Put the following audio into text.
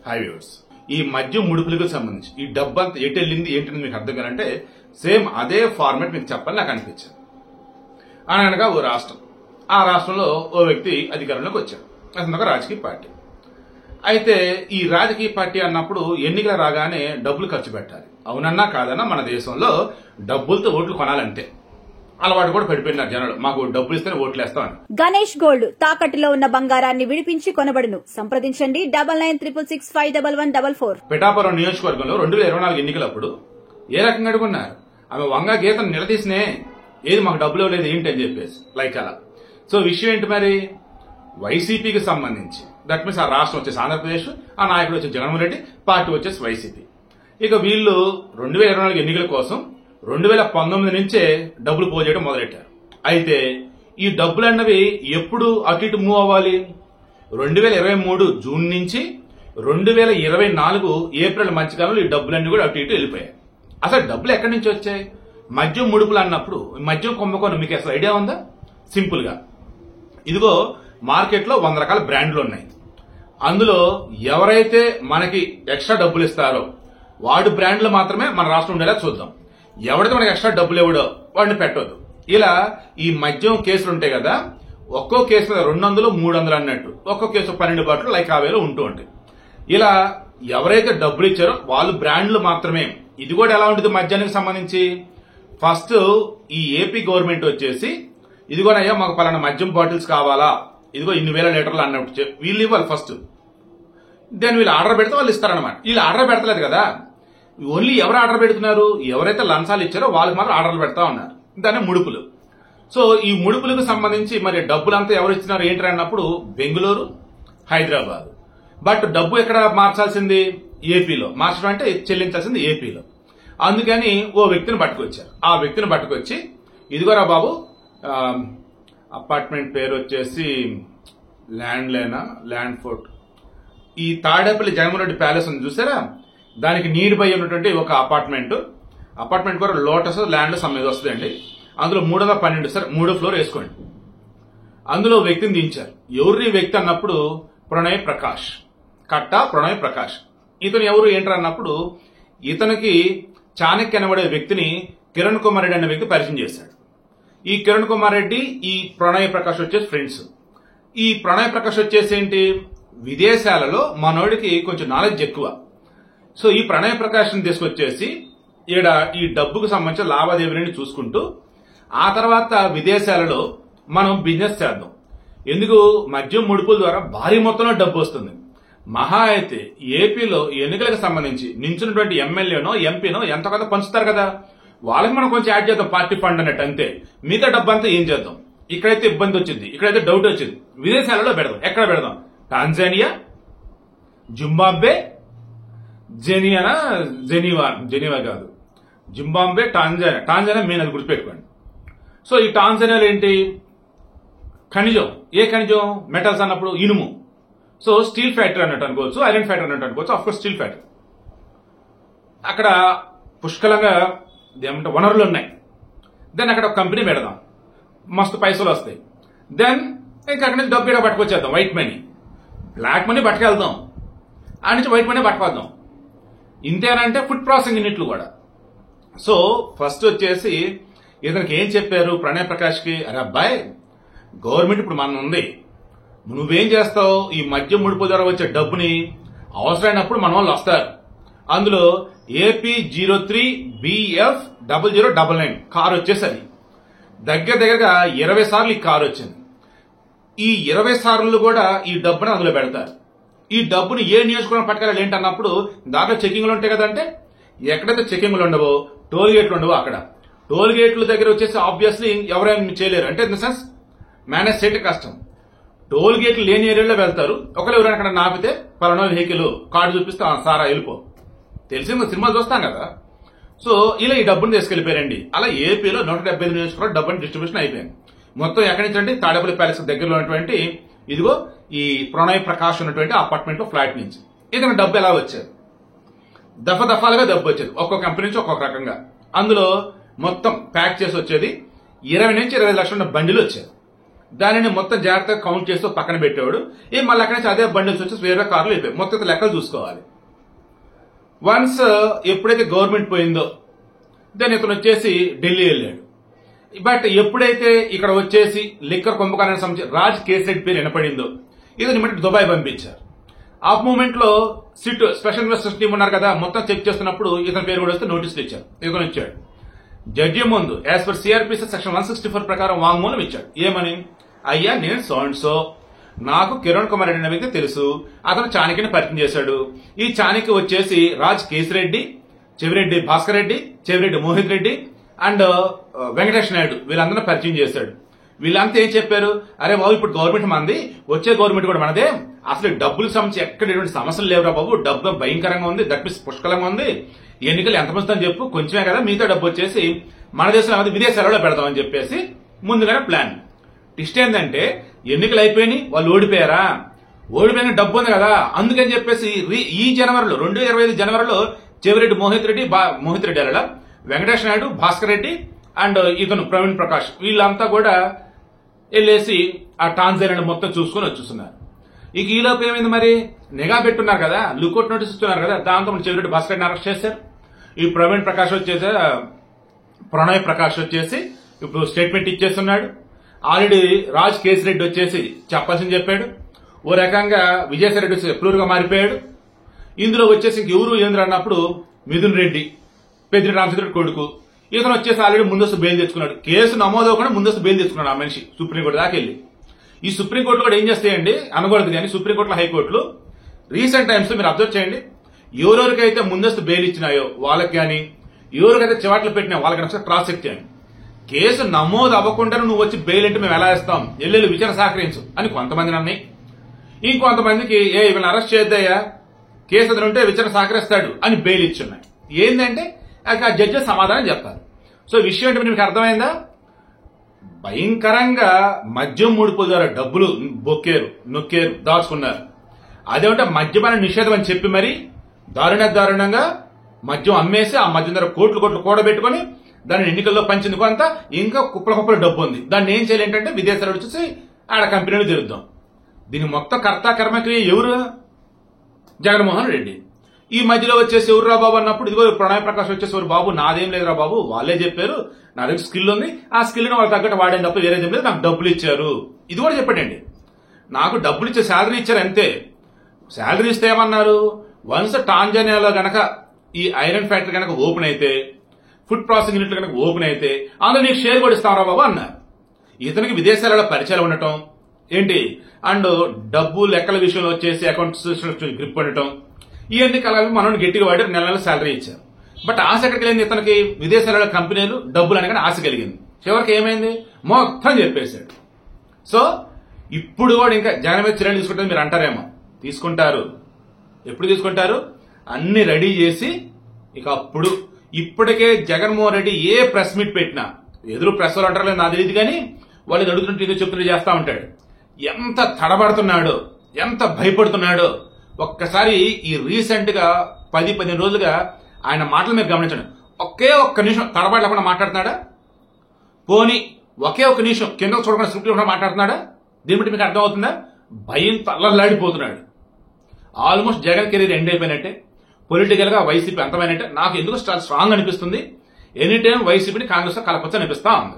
High viewers, ఈ మద్యం ముడుపులకు సంబంధించి ఈ డబ్బు అంతా ఎటు వెళ్ళింది ఏంటని మీకు అర్థం కానంటే సేమ్ అదే ఫార్మాట్ మీకు చెప్పాలని నాకు అనిపించింది. అనగా ఓ రాష్ట్రం, ఆ రాష్ట్రంలో ఓ వ్యక్తి అధికారంలోకి వచ్చాడు. అతను ఒక రాజకీయ పార్టీ. అయితే ఈ రాజకీయ పార్టీ అన్నప్పుడు ఎన్నికలు రాగానే డబ్బులు ఖర్చు పెట్టాలి. అవునన్నా కాదన్నా మన దేశంలో డబ్బులతో ఓట్లు కొనాలంటే అలవాటు కూడా పడిపోయినారు జనాలు. మాకు డబ్బులు ఇస్తేనే ఓట్లు వేస్తామని. గణేష్ గోల్డ్ తాకట్టులో ఉన్న బంగారాన్ని విడిపించి కొనబడును. సంప్రదించండి 9966651144. పిఠాపురం నియోజకవర్గంలో 2024 ఎన్నికలప్పుడు ఏ రకంగా అడుగున్నారు, ఆమె వంగ గీతను నిలదీసినే ఏది మాకు డబ్బులు ఇవ్వలేదు ఏంటి అని చెప్పేసి లైక్ అలా. సో విషయం ఏంటి మరి, వైసీపీకి సంబంధించి దట్ మీన్స్ ఆ రాష్ట్రం వచ్చేసి ఆంధ్రప్రదేశ్, ఆ నాయకుడు వచ్చేసి జగన్మోహన్ రెడ్డి, పార్టీ వచ్చేసి వైసీపీ. ఇక వీళ్ళు 2024 ఎన్నికల కోసం 2019 నుంచే డబ్బులు పోజేయడం మొదలెట్టారు. అయితే ఈ డబ్బులు అన్నవి ఎప్పుడు అటు ఇటు మూవ్ అవ్వాలి, 2023 జూన్ నుంచి 2024 ఏప్రిల్ మధ్యకాలంలో ఈ డబ్బులన్నీ కూడా అటు ఇటు వెళ్ళిపోయాయి. అసలు డబ్బులు ఎక్కడి నుంచి వచ్చాయి? మద్యం ముడుపులు అన్నప్పుడు మద్యం కుంభకోణం మీకు అసలు ఐడియా ఉందా? సింపుల్ గా ఇదిగో మార్కెట్లో 100 రకాల బ్రాండ్లు ఉన్నాయి. అందులో ఎవరైతే మనకి ఎక్స్ట్రా డబ్బులు ఇస్తారో వాడు బ్రాండ్లు మాత్రమే మన రాష్ట్రం ఉండేలా చూద్దాం. ఎవరైతే మనకి ఎక్స్ట్రా డబ్బులు ఇవ్వడో వాడిని పెట్టొద్దు. ఇలా ఈ మద్యం కేసులు ఉంటాయి కదా, ఒక్కో కేసు మీద 200, 300 అన్నట్టు ఒక్కో కేసు 12 బాటలు లైక్ ఆ వేలో ఉంటూ ఉంటాయి. ఇలా ఎవరైతే డబ్బులు ఇచ్చారో వాళ్ళు బ్రాండ్లు మాత్రమే. ఇది కూడా ఎలా ఉంటుంది మద్యానికి సంబంధించి, ఫస్ట్ ఈ ఏపీ గవర్నమెంట్ వచ్చేసి ఇదిగోనయ్యా మాకు పలానా మద్యం బాటిల్స్ కావాలా, ఇదిగో ఇన్ని వేల లీటర్లు అన్నట్టు వీళ్ళు ఇవ్వాలి ఫస్ట్. దెన్ వీళ్ళు ఆర్డర్ పెడితే వాళ్ళు ఇస్తారనమాట. వీళ్ళు ఆర్డర్ పెడతలేదు కదా, ఓన్లీ ఎవరు ఆర్డర్ పెడుతున్నారు, ఎవరైతే లంచాలు ఇచ్చారో వాళ్ళకి మాత్రం ఆర్డర్లు పెడతా ఉన్నారు. దాన్ని ముడుపులు. సో ఈ ముడుపులకు సంబంధించి మరి డబ్బులంతా ఎవరు ఇచ్చినారు ఏంటి అన్నప్పుడు బెంగళూరు, హైదరాబాద్. బట్ డబ్బు ఎక్కడ మార్చాల్సింది? ఏపీలో. మార్చడం అంటే చెల్లించాల్సింది ఏపీలో. అందుకని ఓ వ్యక్తిని పట్టుకొచ్చారు. ఆ వ్యక్తిని పట్టుకొచ్చి ఇదిగోరా బాబు, అపార్ట్మెంట్ పేరు వచ్చేసి ల్యాండ్ ఫోర్ట్, ఈ తాడేపల్లి జగన్మోహన్ రెడ్డి ప్యాలెస్ ఉంది చూసారా, దానికి నీడ్ బై ఉన్నటువంటి ఒక అపార్ట్మెంట్ కూడా లోటస్ ల్యాండ్ సమ్మేది వస్తుందండి. అందులో 312, సరే 3వ ఫ్లోర్ వేసుకోండి. అందులో వ్యక్తిని దించారు. ఎవరి వ్యక్తి అన్నప్పుడు ప్రణయ్ ప్రకాష్, కట్టా ప్రణయ్ ప్రకాష్. ఇతను ఎవరు ఏంటర్ అన్నప్పుడు ఇతనికి చాణక్య అనబడే వ్యక్తిని కిరణ్ కుమార్ రెడ్డి అనే వ్యక్తి పరిచయం చేశాడు. ఈ కిరణ్ కుమార్ రెడ్డి ఈ ప్రణయ్ ప్రకాష్ వచ్చేసి ఫ్రెండ్స్. ఈ ప్రణయ్ ప్రకాష్ వచ్చేసి ఏంటి, విదేశాలలో మనోడికి కొంచెం నాలెడ్జ్ ఎక్కువ. సో ఈ ప్రణయ్ ప్రకాష్ ని తీసుకొచ్చేసి ఈడ ఈ డబ్బుకు సంబంధించిన లావాదేవీలని చూసుకుంటూ ఆ తర్వాత విదేశాలలో మనం బిజినెస్ చేద్దాం. ఎందుకు, మద్యం ముడుపుల ద్వారా భారీ మొత్తంలో డబ్బు వస్తుంది. మహా అయితే ఏపీలో ఎన్నికలకు సంబంధించి నించున్నటువంటి ఎమ్మెల్యేనో ఎంపీనో ఎంత కొంత పంచుతారు కదా, వాళ్ళకి మనం కొంచెం యాడ్ చేద్దాం పార్టీ ఫండ్ అన్నట్టు అంతే. మిగతా డబ్బు అంతా ఏం చేద్దాం, ఇక్కడైతే ఇబ్బంది వచ్చింది, ఇక్కడైతే డౌట్ వచ్చింది, విదేశాలలో పెడదాం. ఎక్కడ పెడదాం? టాంజానియా, జింబాబ్వే, జెనీవా కాదు, జింబాబ్వే, టాంజానియా మెయిన్, అది గుర్తుపెట్టుకోండి. సో ఈ టాంజానియాలో ఏంటి, ఖనిజం. ఏ ఖనిజం? మెటల్స్ అన్నప్పుడు ఇనుము. సో స్టీల్ ఫ్యాక్టరీ అన్నట్టు అనుకోవచ్చు, ఐరన్ ఫ్యాక్టరీ అన్నట్టు అనుకోవచ్చు. Of course steel factory. అక్కడ పుష్కలంగా ఏమంటే వనరులు ఉన్నాయి. దెన్ అక్కడ ఒక కంపెనీ పెడదాం, మస్తు పైసలు వస్తాయి. దెన్ ఇంకా అక్కడ నుంచి డబ్బు ఇక్కడ పట్టుకొచ్చేద్దాం, వైట్ మనీ. బ్లాక్ మనీ పట్టుకెళ్దాం, ఆ నుంచి వైట్ మనీ పట్టుకొద్దాం. ఇంతేనంటే ఫుడ్ ప్రాసెసింగ్ యూనిట్లు కూడా. సో ఫస్ట్ వచ్చేసి ఇతనికి ఏం చెప్పారు ప్రణయ్ ప్రకాష్ కి, అరే అబ్బాయి గవర్నమెంట్ ఇప్పుడు మన ఉంది, నువ్వేం చేస్తావు, ఈ మద్యం ముడుపు ద్వారా వచ్చే డబ్బుని అవసరమైనప్పుడు మన వాళ్ళు వస్తారు. అందులో AP03BF0099 కారు వచ్చేసరి దగ్గరగా 20 సార్లు ఈ కారు వచ్చింది. ఈ 20 సార్లు కూడా ఈ డబ్బుని అందులో పెడతారు. ఈ డబ్బుని ఏ నియోజకవర్గం పట్టుకెళ్ళాలి ఏంటన్నప్పుడు దాంట్లో చెకింగ్లు ఉంటాయి కదంటే, ఎక్కడైతే చెకింగ్లు ఉండవో, టోల్ గేట్లు ఉండవో అక్కడ టోల్ గేట్ల దగ్గర వచ్చేసి ఆబ్వియస్లీ ఎవరైనా చేయలేరు. అంటే ఇన్ ద సెన్స్ మేనేజ్ చేయడం కష్టం. టోల్ గేట్లు లేని ఏరియాలో వెళ్తారు. ఒకవేళ ఎవరైనా అక్కడ నాపితే పలానా వెహికల్ కార్డు చూపిస్తే సారా వెళ్ళిపో, తెలిసింది, సినిమాలు చూస్తాం కదా. సో ఇలా ఈ డబ్బుని తీసుకెళ్లిపోయారండి. అలా ఏపీలో 175 నియోజకవర్గాలు డబ్బుని డిస్ట్రిబ్యూషన్ అయిపోయింది. మొత్తం ఎక్కడి నుంచి అంటే తాడేపల్లి ప్యాలెస్ దగ్గరలో ఉన్నటువంటి ఇదిగో ఈ ప్రణయ్ ప్రకాష్ ఉన్నటువంటి అపార్ట్మెంట్ లో ఫ్లాట్ నుంచి ఇతను డబ్బు ఎలా వచ్చేది, దఫాలుగా డబ్బు వచ్చేది. ఒక్కొక్క కంపెనీ నుంచి ఒక్కొక్క రకంగా. అందులో మొత్తం ప్యాక్ చేసి వచ్చేది 20 నుంచి 25 లక్షల బండిలు వచ్చేది. దానిని మొత్తం జాగ్రత్తగా కౌంట్ చేస్తూ పక్కన పెట్టేవాడు. మళ్ళీ అక్కడి నుంచి అదే బండిల్స్ వచ్చేసి వేరే కార్లు వెళ్ళిపోయాయి. మొత్తం లెక్కలు చూసుకోవాలి. వన్స్ ఎప్పుడైతే గవర్నమెంట్ పోయిందో దాని ఇతను వచ్చేసి ఢిల్లీ వెళ్ళాడు. బట్ ఎప్పుడైతే ఇక్కడ వచ్చేసి లిక్కర్ కుంభకోణానికి సంబంధించి రాజ్ కేసిరెడ్డి పేరు వినపడిందో ఇతని ఇమ్మీడియట్ దుబాయ్ పంపించారు. ఆ మూమెంట్ లో సిట్ స్పెషల్ ఇన్వెస్టిగేషన్ టీం ఉన్నారు కదా, మొత్తం చెక్ చేస్తున్నప్పుడు ఇతని పేరు కూడా వస్తే నోటీసులు ఇచ్చారు. ఇతను ఇచ్చాడు జడ్జి ముందు యాజ్ పర్ సిఆర్పిసి సెక్షన్ 164 ప్రకారం వాంగ్మూలం ఇచ్చాడు. ఏమని? అయ్యా, నేను సో అండ్ సో, నాకు కిరణ్ కుమార్ రెడ్డి అనే వ్యక్తి తెలుసు, అతను చాణక్యని పరిచయం చేశాడు. ఈ చాణక్య వచ్చేసి రాజ్ కేసిరెడ్డి, చెవిరెడ్డి భాస్కర్ రెడ్డి, చెవిరెడ్డి మోహిత్ రెడ్డి అండ్ వెంకటేష్ నాయుడు వీళ్ళందరూ పరిచయం చేశాడు. వీళ్ళంతా ఏం చెప్పారు? అరే బాబు, ఇప్పుడు గవర్నమెంట్ మనది, వచ్చే గవర్నమెంట్ కూడా మనదే, అసలు డబ్బులకు సంబంధించి ఎక్కడ ఎటువంటి సమస్యలు లేవురా బాబు, డబ్బు భయంకరంగా ఉంది, దట్ మీన్స్ పుష్కలంగా ఉంది, ఎన్నికలు ఎంత వస్తుందని చెప్పు, కొంచెమే కదా, మిగతా డబ్బు వచ్చేసి మన దేశంలో విదేశాలలో పెడతామని చెప్పేసి ముందుగానే ప్లాన్. ట్విస్ట్ ఏంటంటే ఎన్నికలు అయిపోయినాయి, వాళ్ళు ఓడిపోయారా? ఓడిపోయిన డబ్బు ఉంది కదా, అందుకని చెప్పేసి ఈ జనవరిలో 2025 జనవరిలో చెవిరెడ్డి మోహిత్ రెడ్డి అలా వెంకటేష్ నాయుడు, భాస్కర్ రెడ్డి అండ్ ఇతను ప్రవీణ్ ప్రకాష్ వీళ్ళంతా కూడా వెళ్ళేసి ఆ టాంజానియా మొత్తం చూసుకుని వచ్చేస్తున్నారు. ఇక ఈలోపు ఏమైంది మరి? నిఘా పెట్టున్నారు కదా, లుకౌట్ నోటీస్ ఇస్తున్నారు కదా, దాంతో మన చెవిరెడ్డి భాస్కర్ రెడ్డిని అరెస్ట్ చేశారు. ఈ ప్రణయ్ ప్రకాష్ వచ్చేసి ఇప్పుడు స్టేట్మెంట్ ఇచ్చేస్తున్నాడు. ఆల్రెడీ రాజ్ కేసిరెడ్డి వచ్చేసి చెప్పాల్సింది చెప్పాడు. ఓ రకంగా విజయసాయి రెడ్డి వచ్చి ప్లూరుగా మారిపోయాడు. ఇందులో వచ్చేసి ఇంకెవరు ఏంద్ర అన్నప్పుడు మిథున్ రెడ్డి, పెద్దిరెడ్డి రామచంద్రుడి కొడుకు, ఇతను వచ్చేసి ఆల్రెడీ ముందస్తు బెయిల్ తెచ్చుకున్నాడు. కేసు నమోదవకుండా ముందస్తు బెయిల్ తెచ్చుకున్నాడు ఆ మనిషి సుప్రీంకోర్టు దాకా వెళ్ళి. ఈ సుప్రీంకోర్టులో కూడా ఏం చేస్తాయండి అనకూడదు, కానీ సుప్రీంకోర్టులో హైకోర్టులు రీసెంట్ టైమ్స్ లో మీరు అబ్జర్వ్ చేయండి, ఎవరెవరికైతే ముందస్తు బెయిల్ ఇచ్చినాయో వాళ్ళకి కానీ, ఎవరికైతే చివాట్లు పెట్టినా వాళ్ళకి ఒకసారి క్రాస్ చెక్ చేయండి. కేసు నమోదు అవ్వకుండా నువ్వు వచ్చి బెయిల్ అంటే మేము ఎలా ఇస్తాం, ఎల్లెల్లి విచారణ సహకరించు అని కొంతమంది అన్నాయి. ఇంకొంతమందికి వీళ్ళని అరెస్ట్ చేద్దయ్యా, కేసు అతను ఉంటే విచారణ సహకరిస్తాడు అని బెయిల్ ఇచ్చున్నాయి. ఏంటంటే ఆ జడ్జెస్ సమాధానం చెప్పాలి. సో విషయం ఏంటంటే మీకు అర్థమైందా? భయంకరంగా మద్యం ముడుపుల ద్వారా డబ్బులు నొక్కేరు, దాచుకున్నారు. అదేమంటే మద్యపాన నిషేధం అని చెప్పి మరి దారుణంగా మద్యం అమ్మేసి ఆ మద్యం ధర కోట్లు కూడబెట్టుకుని దాన్ని ఎన్నికల్లో పంచింది కొంత, ఇంకా కుప్పల డబ్బు ఉంది. దాన్ని ఏం చేయాలి ఏంటంటే విదేశాలు వచ్చేసి ఆడ కంపెనీలు తిరుగుదాం. దీని మొత్తం కర్మక్రియ ఎవరు? జగన్మోహన్ రెడ్డి. ఈ మధ్యలో వచ్చేసి ఎవరు రా బాబు అన్నప్పుడు ఇదిగో ప్రణయ్ ప్రకాష్ వచ్చేసి ఎవరు బాబు, నాదేం లేదురా బాబు, వాళ్ళే చెప్పారు, నా దగ్గర స్కిల్ ఉంది, ఆ స్కిల్ ని వాళ్ళు తగ్గట్టు వాడేది తప్ప వేరేదేం లేదు, నాకు డబ్బులు ఇచ్చారు. ఇది కూడా చెప్పాడండి. నాకు డబ్బులు ఇచ్చే శాలరీ ఇచ్చారు అంతే. శాలరీ ఇస్తే ఏమన్నారు? వన్స్ టాంజానియాలో గనక ఈ ఐరన్ ఫ్యాక్టరీ కనుక ఓపెన్ అయితే, ఫుడ్ ప్రాసెసింగ్ యూనిట్లు కనుక ఓపెన్ అయితే అందులో నీకు షేర్ కూడా ఇస్తారా బాబు అన్నారు. ఇతనికి విదేశాలలో పరిచయాలు ఉండటం ఏంటి, అండ్ డబ్బు లెక్కల విషయంలో వచ్చేసి అకౌంట్స్ గ్రిప్ ఉండటం, ఇవన్నీ కలవి మనం గట్టిగా వాడి నెల శాలరీ ఇచ్చారు. బట్ ఆశ ఎక్కడికి వెళ్ళింది? ఇతనికి విదేశాలలో కంపెనీలు డబ్బులు అనగానే ఆశ కలిగింది. చివరికి ఏమైంది? మొత్తం చెప్పేశాడు. సో ఇప్పుడు కూడా ఇంకా జగన్ మీద చర్యలు తీసుకుంటే మీరు అంటారేమో, తీసుకుంటారు. ఎప్పుడు తీసుకుంటారు? అన్ని రెడీ చేసి ఇక అప్పుడు. ఇప్పటికే జగన్మోహన్ రెడ్డి ఏ ప్రెస్ మీట్ పెట్టినా, ఎదురు ప్రెస్ వాళ్ళు అంటారు నాకు తెలియదు కానీ వాళ్ళు అడుగుతుంటే ఏదో చెప్తుంటే చేస్తా ఉంటాడు. ఎంత తడబడుతున్నాడో, ఎంత భయపడుతున్నాడో ఒక్కసారి ఈ రీసెంట్ గా 10-15 రోజులుగా ఆయన మాటలు మీరు గమనించండి. ఒక్క నిమిషం తడబడి లేకుండా మాట్లాడుతున్నాడా? పోనీ ఒకే ఒక్క నిమిషం కింద చూడకుండా స్క్రిప్ట్ లేకుండా మాట్లాడుతున్నాడా? దీని బట్టి మీకు అర్థమవుతుందా? భయం తల్లలాడిపోతున్నాడు. ఆల్మోస్ట్ జగన్ కెరీర్ ఎండ్ అయిపోయినట్టే. పొలిటికల్ గా వైసీపీ అంతమైనట్టే. నాకు ఎందుకు స్ట్రాంగ్ అనిపిస్తుంది, ఎనీ టైం వైసీపీని కాంగ్రెస్ లో కలపొచ్చు అనిపిస్తా ఉంది.